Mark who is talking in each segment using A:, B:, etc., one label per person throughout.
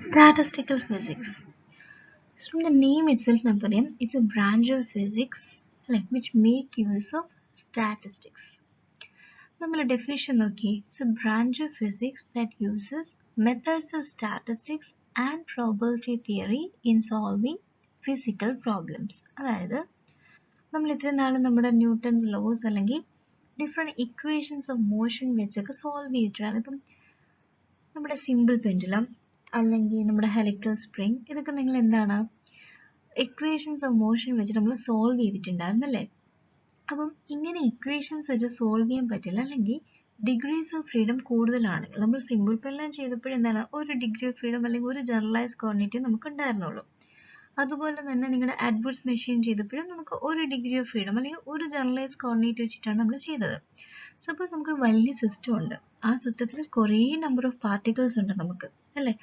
A: Statistical physics. So from the name itself, it's a branch of physics which make use of statistics. The definition, it's a branch of physics that uses methods of statistics and probability theory in solving physical problems. അതായത് നമ്മൾ ഇത്രയും നാളും നമ്മുടെ Newton's loss അല്ലെങ്കിൽ different equations of motion വെച്ചൊക്കെ solve ചെയ്തിട്ടാണ്. ഇപ്പം നമ്മുടെ സിമ്പിൾ പെൻഡുലം അല്ലെങ്കിൽ നമ്മുടെ ഹെലിക്കൽ സ്പ്രിംഗ് ഇതൊക്കെ നിങ്ങൾ എന്താണ് ഇക്വേഷൻസ് ഓഫ് മോഷൻ വെച്ച് നമ്മൾ സോൾവ് ചെയ്തിട്ടുണ്ടായിരുന്നല്ലേ. അപ്പം ഇങ്ങനെ ഇക്വേഷൻസ് വെച്ച് സോൾവ് ചെയ്യാൻ പറ്റില്ല, അല്ലെങ്കിൽ ഡിഗ്രീസ് ഓഫ് ഫ്രീഡം കൂടുതലാണെങ്കിൽ നമ്മൾ സിമ്പിൾ പെൻഡുലം ചെയ്തപ്പോഴെന്താണ് ഒരു ഡിഗ്രി ഓഫ് ഫ്രീഡം അല്ലെങ്കിൽ ഒരു ജനറലൈസ് കോർഡിനേറ്റ് നമുക്ക് ഉണ്ടായിരുന്നുള്ളൂ. അതുപോലെ തന്നെ നിങ്ങളുടെ അഡ്വേഴ്സ് മെഷീൻ ചെയ്തപ്പോഴും നമുക്ക് ഒരു ഡിഗ്രി ഓഫ് ഫ്രീഡം അല്ലെങ്കിൽ ഒരു ജനറലൈസ് കോർഡിനേറ്റ് വെച്ചിട്ടാണ് നമ്മൾ ചെയ്തത്. സപ്പോസ് നമുക്കൊരു വലിയ സിസ്റ്റം ഉണ്ട്, ആ സിസ്റ്റത്തിൽ കുറേ നമ്പർ ഓഫ് പാർട്ടിക്കിൾസ് ഉണ്ട് നമുക്ക് അല്ലേ.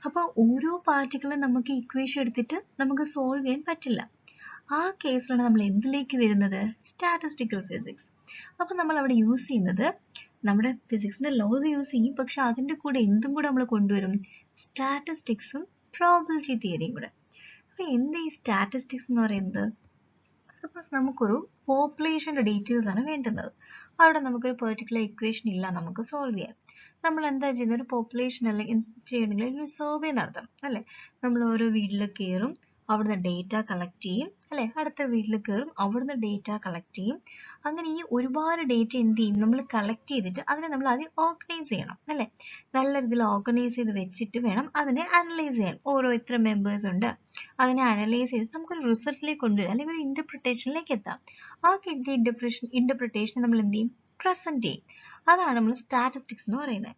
A: അപ്പോൾ ഓരോ പാർട്ടിക്കിളും നമുക്ക് ഇക്വേഷൻ എടുത്തിട്ട് നമുക്ക് സോൾവ് ചെയ്യാൻ പറ്റില്ല. ആ കേസിലാണ് നമ്മൾ എന്തിലേക്ക് വരുന്നത്? Statistical physics. അപ്പോൾ നമ്മൾ അവിടെ യൂസ് ചെയ്യുന്നത് നമ്മുടെ ഫിസിക്സിന്റെ ലോസ് യൂസ് ചെയ്യും, പക്ഷെ അതിൻ്റെ കൂടെ എന്തും കൂടെ നമ്മൾ കൊണ്ടുവരും? സ്റ്റാറ്റിസ്റ്റിക്സും പ്രോബബിലിറ്റി തിയറിയും കൂടെ. അപ്പോൾ എന്താ ഈ സ്റ്റാറ്റിസ്റ്റിക്സ് എന്ന് പറയുന്നത്? സപ്പോസ് നമുക്കൊരു പോപ്പുലേഷൻ്റെ ഡീറ്റെയിൽസ് ആണ് വേണ്ടുന്നത്. അവിടെ നമുക്കൊരു പെർട്ടിക്കുലർ ഇക്വേഷൻ ഇല്ല നമുക്ക് സോൾവ് ചെയ്യാൻ. നമ്മൾ എന്താ ചെയ്യുന്നത്? ഒരു പോപ്പുലേഷൻ അല്ലെങ്കിൽ ചെയ്യണമെങ്കിൽ ഒരു സർവേ നടത്തണം അല്ലേ. നമ്മൾ ഓരോ വീട്ടിൽ കയറും, അവിടുന്ന് ഡേറ്റ കളക്ട് ചെയ്യും അല്ലേ. അടുത്ത വീട്ടിൽ കയറും, അവിടുന്ന് ഡേറ്റ കളക്ട് ചെയ്യും. അങ്ങനെ ഈ ഒരുപാട് ഡേറ്റ എന്ത് ചെയ്യും? നമ്മൾ കളക്ട് ചെയ്തിട്ട് അതിനെ നമ്മൾ ആദ്യം ഓർഗനൈസ് ചെയ്യണം അല്ലേ. നല്ല രീതിയിൽ ഓർഗനൈസ് ചെയ്ത് വെച്ചിട്ട് വേണം അതിനെ അനലൈസ് ചെയ്യാൻ. ഓരോ എത്ര മെമ്പേഴ്സ് ഉണ്ട് അതിനെ അനലൈസ് ചെയ്ത് നമുക്കൊരു റിസൾട്ടിലേക്ക് കൊണ്ടുവരാം, അല്ലെങ്കിൽ ഒരു ഇന്റർപ്രിട്ടേഷനിലേക്ക് എത്താം. ആ കിട്ടിയ ഇന്റർപ്രിട്ടേഷൻ നമ്മൾ എന്ത് ചെയ്യും? പ്രസന്റ് ചെയ്യും. അതാണ് നമ്മൾ സ്റ്റാറ്റിസ്റ്റിക്സ് എന്ന് പറയുന്നത്.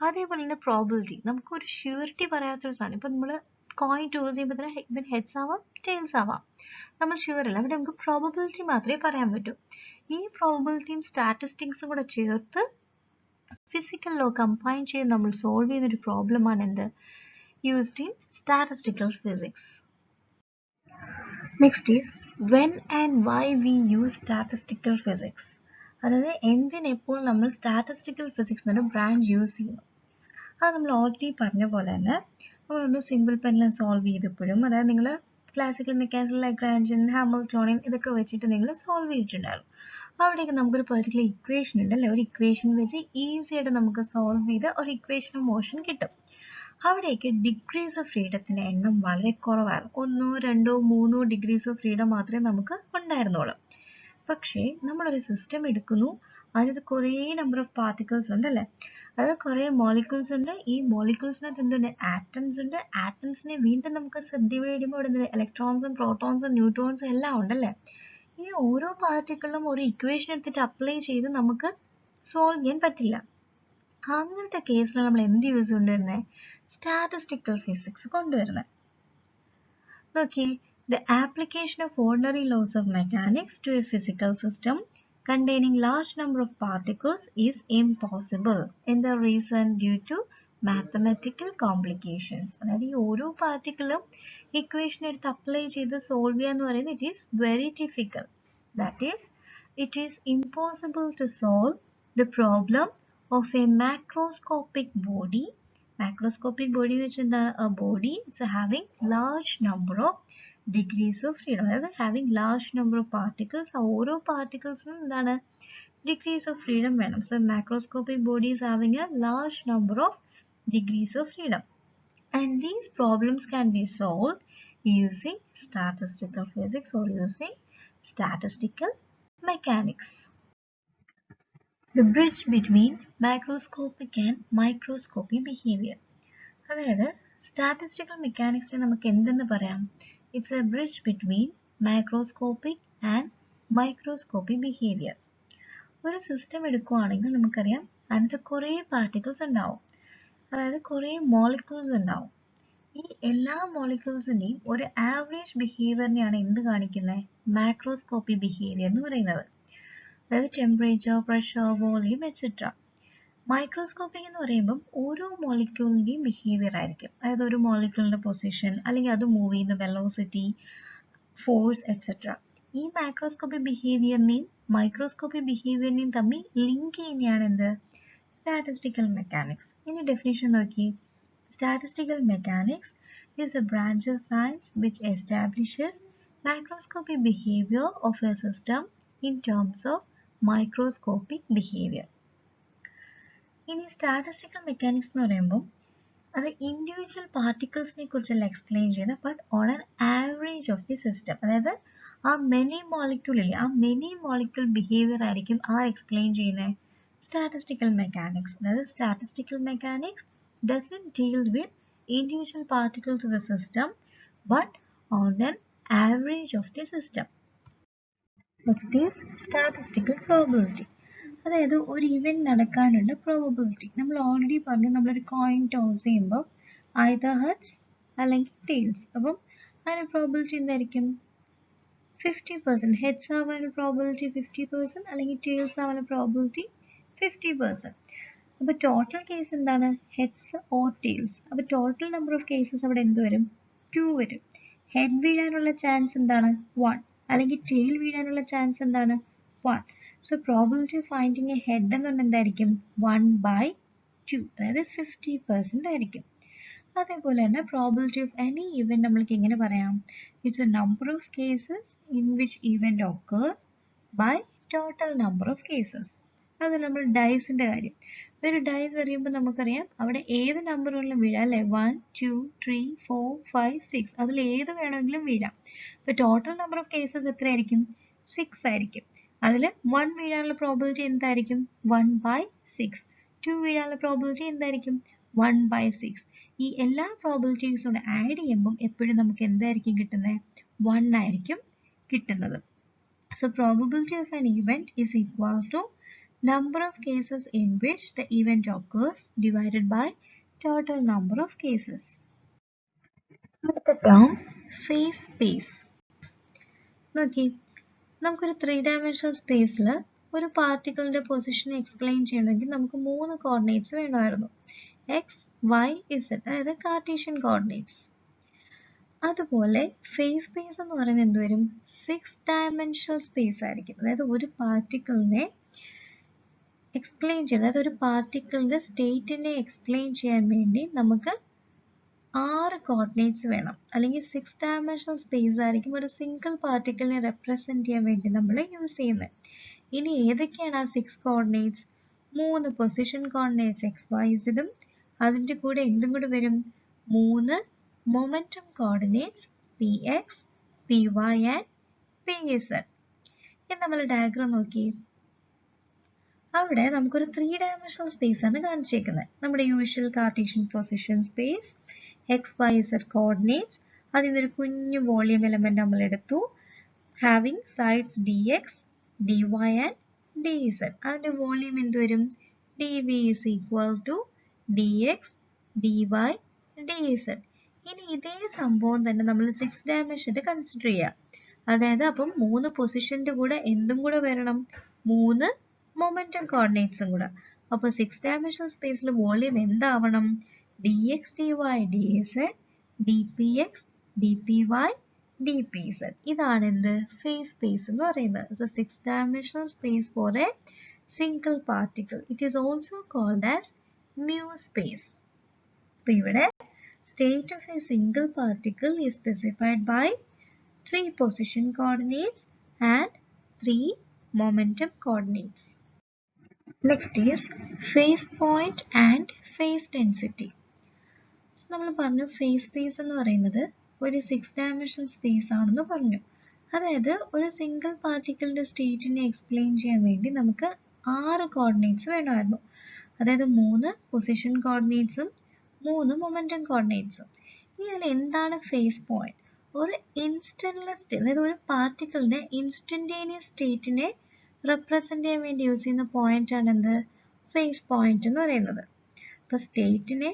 A: അതേപോലെ തന്നെ പ്രോബിലിറ്റി, നമുക്കൊരു ഷ്യൂരിറ്റി പറയാത്തൊരു സാധനം. ഇപ്പം നമ്മൾ കോയിൻ ടോസ് ചെയ്യുമ്പോൾ തന്നെ ഇവൻ ഹെഡ്സ് ആവാം ടെയിൽസ് ആവാം, നമ്മൾ ഷുവർ അല്ല. അവിടെ നമുക്ക് പ്രോബബിലിറ്റി മാത്രമേ പറയാൻ പറ്റൂ. ഈ പ്രോബബിലിറ്റിയും സ്റ്റാറ്റിസ്റ്റിക്സും കൂടെ ചേർത്ത് ഫിസിക്കൽ ലോ കമ്പൈൻ ചെയ്ത് നമ്മൾ സോൾവ് ചെയ്യുന്ന ഒരു പ്രോബ്ലമാണ് എന്ത്? Used in statistical physics. Next is when and why we use statistical physics. അതായത് എന്തിനെപ്പോൾ നമ്മൾ സ്റ്റാറ്റിസ്റ്റിക്കൽ ഫിസിക്സ് എന്നൊരു ബ്രാഞ്ച് യൂസ് ചെയ്യുന്നു. അത് നമ്മൾ ഓൾറെഡി പറഞ്ഞ പോലെ തന്നെ നമ്മളൊന്ന് സിമ്പിൾ പെൻഡുലം സോൾവ് ചെയ്തപ്പോഴും, അതായത് നിങ്ങൾ ക്ലാസിക്കൽ മെക്കാനിക്സിൽ ലാഗ്രാഞ്ചിയൻ ഹാമിൽട്ടോണിയൻ ഇതൊക്കെ വെച്ചിട്ട് നിങ്ങൾ സോൾവ് ചെയ്തിട്ടുണ്ടായിരുന്നു. അവിടെയൊക്കെ നമുക്കൊരു പെർട്ടിക്കുലർ ഇക്വേഷൻ ഉണ്ട് അല്ലേ. ഒരു ഇക്വേഷൻ വെച്ച് ഈസി ആയിട്ട് നമുക്ക് സോൾവ് ചെയ്ത് ഒരു ഇക്വേഷൻ ഓഫ് മോഷൻ കിട്ടും. അവിടെയൊക്കെ ഡിഗ്രീസ് ഓഫ് ഫ്രീഡത്തിൻ്റെ എണ്ണം വളരെ കുറവായിരുന്നു. 1, 2, 3 ഡിഗ്രീസ് ഓഫ് ഫ്രീഡം മാത്രമേ നമുക്ക് ഉണ്ടായിരുന്നുള്ളൂ. പക്ഷേ നമ്മളൊരു സിസ്റ്റം എടുക്കുന്നു, അതിനകത്ത് കുറേ നമ്പർ ഓഫ് പാർട്ടിക്കിൾസ് ഉണ്ടല്ലേ. അത് കുറേ മോളിക്യൂൾസ് ഉണ്ട്. ഈ മോളിക്യൂൾസിനകത്ത് എന്തുണ്ട്? ആറ്റംസ് ഉണ്ട്. ആറ്റംസിനെ വീണ്ടും നമുക്ക് സബ്ഡിവൈഡ് ചെയ്യുമ്പോൾ ഇവിടെ ഇലക്ട്രോൺസും പ്രോട്ടോൺസും ന്യൂട്രോൺസും എല്ലാം ഉണ്ടല്ലേ. ഈ ഓരോ പാർട്ടിക്കിളും ഒരു ഇക്വേഷൻ എടുത്തിട്ട് അപ്ലൈ ചെയ്ത് നമുക്ക് സോൾവ് ചെയ്യാൻ പറ്റില്ല. അങ്ങനത്തെ കേസിലാണ് നമ്മൾ എന്ത് യൂസ് കൊണ്ടുവരുന്നത്? സ്റ്റാറ്റിസ്റ്റിക്കൽ ഫിസിക്സ് കൊണ്ടുവരുന്നത്. നോക്കിയേ, the application of ordinary laws of mechanics to a physical system containing large number of particles is impossible. And the reason due to mathematical complications. അതായത് ഈ ഓരോ പാർട്ടിക്കിളും ഇക്വേഷൻ എടുത്ത് അപ്ലൈ ചെയ്ത് സോൾവ് ചെയ്യുക എന്ന് പറയുന്നത് it is very difficult. That is, it is impossible to solve the problem of a macroscopic body. Macroscopic body which is a body is having large number of degrees of freedom, അതായത് having large number of particles. ഓരോ പാർട്ടിക്കിൾസിനും എന്താണ്? Degrees of freedom വേണം. So macroscopic body is having a large number of degrees of freedom, and these problems can be solved using statistical physics or using statistical mechanics. The bridge between macroscopic and microscopic behavior. അതായത് statistical മെക്കാനിക്സിനെ നമുക്ക് എന്തെന്ന് പറയാം? It's a bridge between macroscopic and microscopic behavior. ഒരു system എടുക്കുകയാണെങ്കിൽ നമുക്കറിയാം അതിനകത്ത് കുറേ particles ഉണ്ടാവും, അതായത് കുറേ മോളിക്യൂൾസ് ഉണ്ടാവും. ഈ എല്ലാ മോളിക്യൂൾസിൻ്റെയും ഒരു ആവറേജ് ബിഹേവിയറിനെയാണ് എന്ത് കാണിക്കുന്നത്? മാക്രോസ്കോപ്പിക് ബിഹേവിയർ എന്ന് പറയുന്നത്. അതായത് temperature, pressure, volume etcetera. Microscopic എന്ന് പറയുമ്പം ഓരോ മോളിക്യൂളിൻ്റെയും ബിഹേവിയർ ആയിരിക്കും. അതായത് ഒരു മോളിക്യൂളിൻ്റെ പൊസിഷൻ, അല്ലെങ്കിൽ അത് മൂവ് ചെയ്യുന്ന വെലോസിറ്റി, ഫോഴ്സ് എക്സെട്ര. ഈ മാക്രോസ്കോപ്പിക് ബിഹേവിയറിനെയും മൈക്രോസ്കോപ്പിക് ബിഹേവിയറിനെയും തമ്മിൽ ലിങ്ക് ചെയ്യുന്നതാണ് എന്ത്? Statistical mechanics. ഇനി ഡെഫിനിഷൻ നോക്കി. Statistical mechanics is a branch of science which establishes microscopic behavior of a system in terms of microscopic behavior. ഇനി സ്റ്റാറ്റിസ്റ്റിക്കൽ മെക്കാനിക്സ് എന്ന് പറയുമ്പോൾ അത് ഇൻഡിവിജ്വൽ പാർട്ടിക്കിൾസിനെ കുറിച്ചല്ല എക്സ്പ്ലെയിൻ ചെയ്യുന്നത്, but on an average of the system. അതായത് ആ many മോളിക്യൂളില്ലേ, ആ many molecule behaviour ആയിരിക്കും എക്സ്പ്ലെയിൻ ചെയ്യുന്നത് സ്റ്റാറ്റിസ്റ്റിക്കൽ മെക്കാനിക്സ്. അതായത് statistical mechanics doesn't deal with individual particles of the system but on an average of the system. Next is statistical probability. അതായത് ഒരു event നടക്കാനുള്ള probability. നമ്മൾ ഓൾറെഡി പറഞ്ഞു, നമ്മളൊരു കോയിൻ ടോസ് ചെയ്യുമ്പോൾ either heads അല്ലെങ്കിൽ tails. അപ്പം അതിന് പ്രോബിലിറ്റി എന്തായിരിക്കും? 50%. ഹെഡ്സ് ആവാനുള്ള പ്രോബിലിറ്റി 50%, അല്ലെങ്കിൽ tails ആവാനുള്ള പ്രോബിലിറ്റി 50%. അപ്പോൾ ടോട്ടൽ കേസ് എന്താണ്? Heads or tails. അപ്പോൾ ടോട്ടൽ നമ്പർ ഓഫ് കേസസ് അവിടെ എന്ത് വരും? 2 വരും. ഹെഡ് വീഴാനുള്ള ചാൻസ് എന്താണ്? 1. അല്ലെങ്കിൽ ടെയിൽ വീഴാനുള്ള ചാൻസ് എന്താണ്? 1. So probability of finding A head എന്നുകൊണ്ട് എന്തായിരിക്കും? 1/2, അതായത് 50% ആയിരിക്കും. അതേപോലെ തന്നെ പ്രോബിലിറ്റി ഓഫ് എനി ഇവന്റ് നമ്മൾക്ക് എങ്ങനെ പറയാം? It's a number of cases in which event occurs by total number of cases. അത് നമ്മൾ ഡൈസിന്റെ കാര്യം. ഒരു ഡൈസ് എറിയുമ്പോൾ നമുക്കറിയാം അവിടെ ഏത് നമ്പർ വേണമെങ്കിലും വീഴാം അല്ലേ? 1, 2, 3, 4, 5, 6, അതിൽ ഏത് വേണമെങ്കിലും വീഴാം. അപ്പോൾ ടോട്ടൽ നമ്പർ ഓഫ് കേസസ് എത്രയായിരിക്കും? 6 ആയിരിക്കും. അതിൽ 1 വീഴാനുള്ള പ്രോബിലിറ്റി എന്തായിരിക്കും? 1/6. 2 വീഴാനുള്ള പ്രോബിലിറ്റി എന്തായിരിക്കും? 1/6. ഈ എല്ലാ പ്രോബിലിറ്റീസും ആഡ് ചെയ്യുമ്പോൾ എപ്പോഴും നമുക്ക് എന്തായിരിക്കും കിട്ടുന്നത്? 1 ആയിരിക്കും കിട്ടുന്നത്. So probability of an event is equal to number of cases in which the event occurs divided by total number of cases. അടുത്ത term phase space. നോക്കി, നമുക്കൊരു 3-dimensional സ്പേസിൽ ഒരു പാർട്ടിക്കിളിന്റെ പൊസിഷൻ എക്സ്പ്ലെയിൻ ചെയ്യണമെങ്കിൽ നമുക്ക് 3 കോർഡിനേറ്റ്സ് വേണമായിരുന്നു. എക്സ്, വൈ, ഇസഡ്, അതായത് Cartesian coordinates. അതുപോലെ ഫേസ് സ്പേസ് എന്ന് പറയുന്നത് എന്തുവരും? 6-dimensional സ്പേസ് ആയിരിക്കും. അതായത് ഒരു പാർട്ടിക്കിളിനെ എക്സ്പ്ലെയിൻ ചെയ്യാൻ, അതായത് ഒരു പാർട്ടിക്കിളിന്റെ സ്റ്റേറ്റിനെ എക്സ്പ്ലെയിൻ ചെയ്യാൻ വേണ്ടി നമുക്ക് 6 കോർഡിനേറ്റ്സ് വേണം. അല്ലെങ്കിൽ 6-dimensional സ്പേസ് ആയിരിക്കും ഒരു സിംഗിൾ പാർട്ടിക്കിളിനെ റെപ്രസെന്റ് ചെയ്യാൻ വേണ്ടി നമ്മൾ യൂസ് ചെയ്യുന്നത്. ഇനി ഏതൊക്കെയാണ് ആ 6 coordinates? 3 position coordinates X, Y, ഇസഡും അതിൻ്റെ കൂടെ എന്തും കൂടെ വരും? 3 momentum coordinates P X, P Y and P Z. ഇനി നമ്മൾ ഡയഗ്രാം നോക്കി, അവിടെ നമുക്കൊരു 3-dimensional സ്പേസ് ആണ് കാണിച്ചേക്കുന്നത്. നമ്മുടെ usual Cartesian position space, x, y, z coordinates. അതിൽ നിന്നൊരു കുഞ്ഞു വോളിയം എലമെന്റ് നമ്മൾ എടുത്തു, having sides d X, D y and d z. അതിന്റെ വോളിയം എന്ത് വരും? D V is equal to D X, D Y, D z. ഇനി ഇതേ സംഭവം തന്നെ നമ്മൾ 6 ഡയമെൻഷനിൽ കൺസിഡർ ചെയ്യുക. അതായത് അപ്പം 3 പൊസിഷന്റെ കൂടെ എന്തും കൂടെ വരണം? 3 മൊമെന്റം കോർഡിനേറ്റ്സും കൂടെ. അപ്പോൾ 6-dimensional സ്പേസിൽ വോളിയം എന്താവണം? D X, D Y, D Z, D P X, D P Y, D P Z. ഇതാണ് എന്ത്? ഫേസ് സ്പേസ് എന്ന് പറയുന്നത്. 6-dimensional space for a single particle. It is also called as mu space. അപ്പോൾ ഇവിടെ state of a single particle is specified by 3 position coordinates and 3 momentum coordinates. Next is phase point and phase density. So നമ്മൾ പറഞ്ഞു phase space എന്ന് പറയുന്നത് ഒരു 6-dimensional space ആണെന്ന് പറഞ്ഞു. അതായത് ഒരു സിംഗിൾ പാർട്ടിക്കിളിന്റെ സ്റ്റേറ്റിനെ എക്സ്പ്ലെയിൻ ചെയ്യാൻ വേണ്ടി നമുക്ക് 6 കോർഡിനേറ്റ്സ് വേണമായിരുന്നു. അതായത് 3 പൊസിഷൻ കോർഡിനേറ്റ്സും 3 മൊമെന്റം കോർഡിനേറ്റ്സും. ഇനി അതിൽ എന്താണ് ഫേസ് പോയിന്റ്? ഒരു ഇൻസ്റ്റന്റ്ലെസ് സ്റ്റേറ്റ്, അതായത് ഒരു പാർട്ടിക്കിളിന്റെ ഇൻസ്റ്റന്റേനിയസ് സ്റ്റേറ്റിനെ റെപ്രസെന്റ് ചെയ്യാൻ വേണ്ടി യൂസ് ചെയ്യുന്ന പോയിന്റ് ആണ് എന്ത്? ഫേസ് പോയിന്റ് എന്ന് പറയുന്നത്. അപ്പൊ സ്റ്റേറ്റിനെ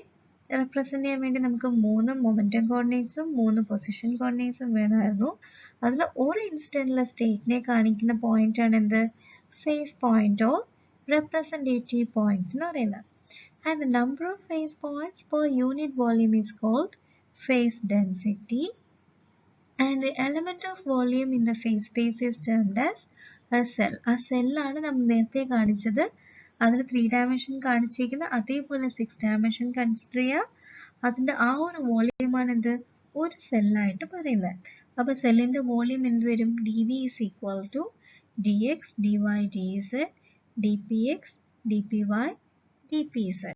A: റെപ്രസെന്റ് ചെയ്യാൻ വേണ്ടി നമുക്ക് 3 മൊമെന്റം കോർഡിനേറ്റ്സും 3 പൊസിഷൻ കോർഡിനേറ്റ്സും വേണമായിരുന്നു. അതിൽ ഒരു ഇൻസ്റ്റന്റ്ലെസ് സ്റ്റേറ്റിനെ കാണിക്കുന്ന പോയിന്റ് ആണ് എന്ത്? Phase point or representative point എന്ന് പറയുന്നത്. And the number of phase points per unit volume is called phase density, and the element of volume in the phase space is termed as a cell. ആ cell ആണ് നമ്മൾ നേരത്തെ കാണിച്ചത് അതിൽ 3 dimension കാണിച്ചിരിക്കുന്ന അതേപോലെ 6 ഡയമെൻഷൻ കൺസിഡർ ചെയ്യുക. അതിൻ്റെ ആ ഒരു വോളിയമാണ് എന്ത്, ഒരു സെല്ലായിട്ട് പറയുന്നത്. അപ്പോൾ സെല്ലിൻ്റെ വോളിയം എന്ത് വരും, D V is equal to D X D Y D Z D P X D P Y D P Z.